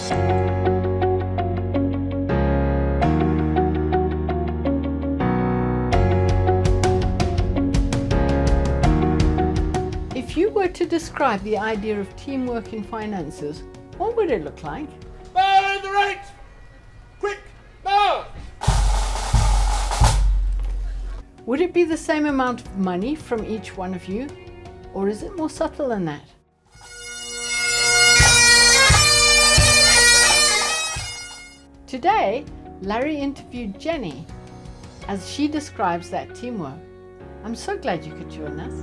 If you were to describe the idea of teamwork in finances, what would it look like? Bow in the right! Quick, bow! Would it be the same amount of money from each one of you, or is it more subtle than that? Today, Larry interviewed Jenny as she describes that teamwork. I'm so glad you could join us.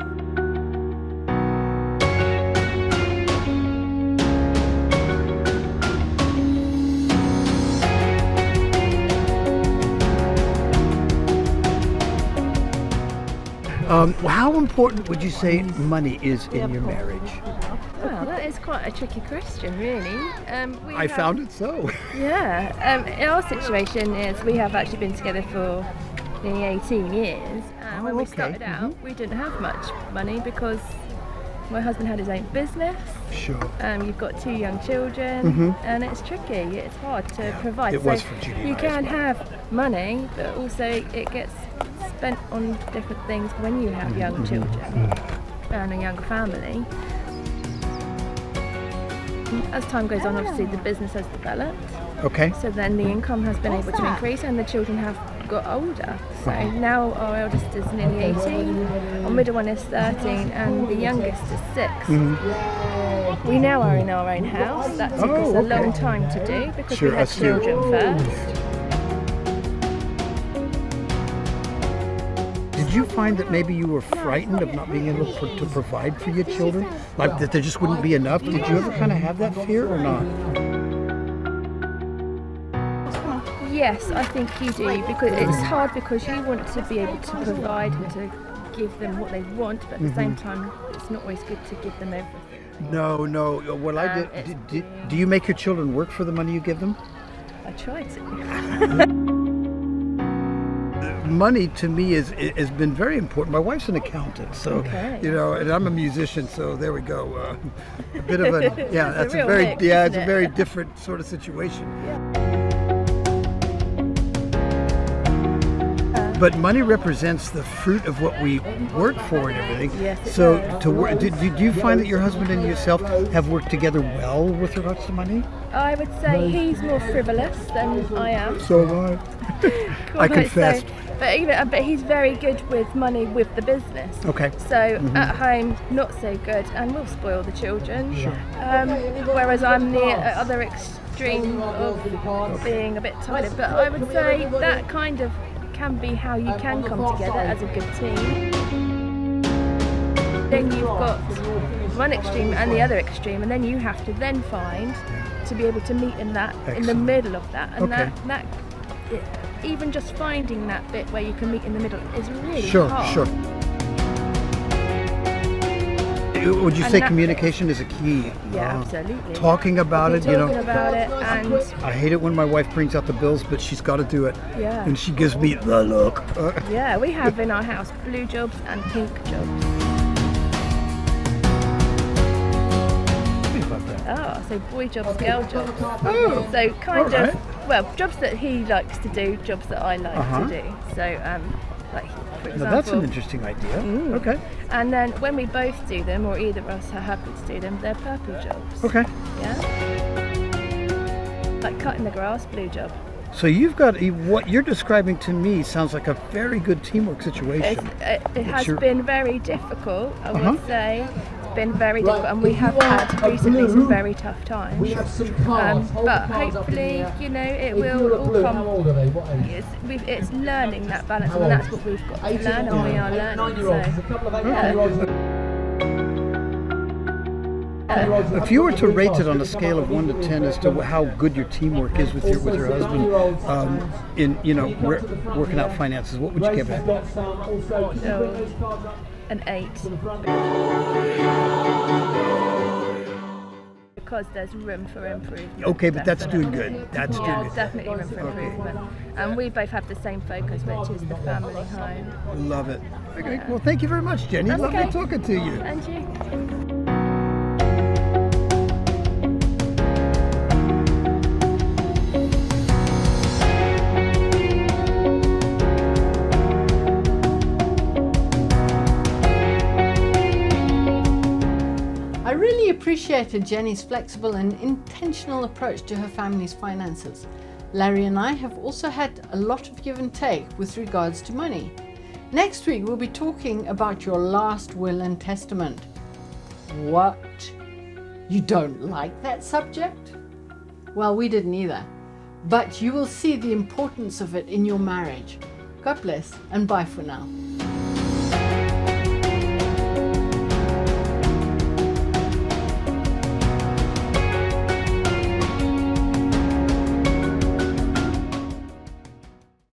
How important would you say money is in your marriage? Well, that is quite a tricky question, really. I found it so. Yeah. In our situation is we have actually been together for nearly 18 years. When we started out, we didn't have much money because my husband had his own business. Sure. You've got 2 young children, and it's tricky. It's hard to provide. It was for Judy and you I as can well. have money, but also it gets spent on different things when you have young children and a younger family. As time goes on, obviously the business has developed. Okay. So then the income has been able to increase and the children have got older. So now our eldest is nearly 18, our middle one is 13 and the youngest is 6. We now are in our own house. That took us a long time to do because we had children first. Did you find that maybe you were frightened of not being able to provide for your children? Like that there just wouldn't be enough? Did you ever kind of have that fear or not? Yes, I think you do, because it's hard because you want to be able to provide and to give them what they want, but at the same time it's not always good to give them everything. No. Well, do you make your children work for the money you give them? I try to. Money to me has been very important. My wife's an accountant, so and I'm a musician, so there we go. A bit of a that's a very mix, it's a very different sort of situation. But money represents the fruit of what we work for and everything. Yes, it so does. to work, do you find that your husband and yourself have worked together well with regards to money? I would say he's more frivolous than I am. So am I. I confess. But he's very good with money with the business. Okay. So at home, not so good, and we'll spoil the children. Sure. Whereas I'm the other extreme of being a bit tired. But I would say that kind of can be how you can come together as a good team. Then you've got one extreme and the other extreme, and then you have to then find to be able to meet in that in the middle of that, and that even just finding that bit where you can meet in the middle is really hard. Sure. Would you say communication is a key? Yeah, absolutely. Talking about it, Talking about it, and I hate it when my wife brings out the bills, but she's got to do it. Yeah. And she gives me the look. Yeah, we have in our house blue jobs and pink jobs. Oh, so boy jobs, girl jobs. Oh, so kind of, jobs that he likes to do, jobs that I like to do. So, like for example. Now that's an interesting idea. Okay. And then when we both do them, or either of us are happy to do them, they're purple jobs. Okay. Yeah. Like cutting the grass, blue job. So you've got what you're describing to me sounds like a very good teamwork situation. It has been very difficult, I would say. It's been very difficult, and we have had recently some very tough times. But hopefully, it will all come. It's learning that balance, and that's what we've got to learn, and we are learning. So, if you were to rate it on a scale of 1 to 10 as to how good your teamwork is with your husband in working out finances, what would you give it? An 8. Because there's room for improvement. Okay, but that's doing good. That's doing good. Definitely room for improvement. And we both have the same focus, which is the family home. Love it. Okay, well, thank you very much, Jenny. That's Lovely okay. talking to you. And you. I really appreciated Jenny's flexible and intentional approach to her family's finances. Larry and I have also had a lot of give and take with regards to money. Next week we'll be talking about your last will and testament. What? You don't like that subject? Well, we didn't either. But you will see the importance of it in your marriage. God bless and bye for now.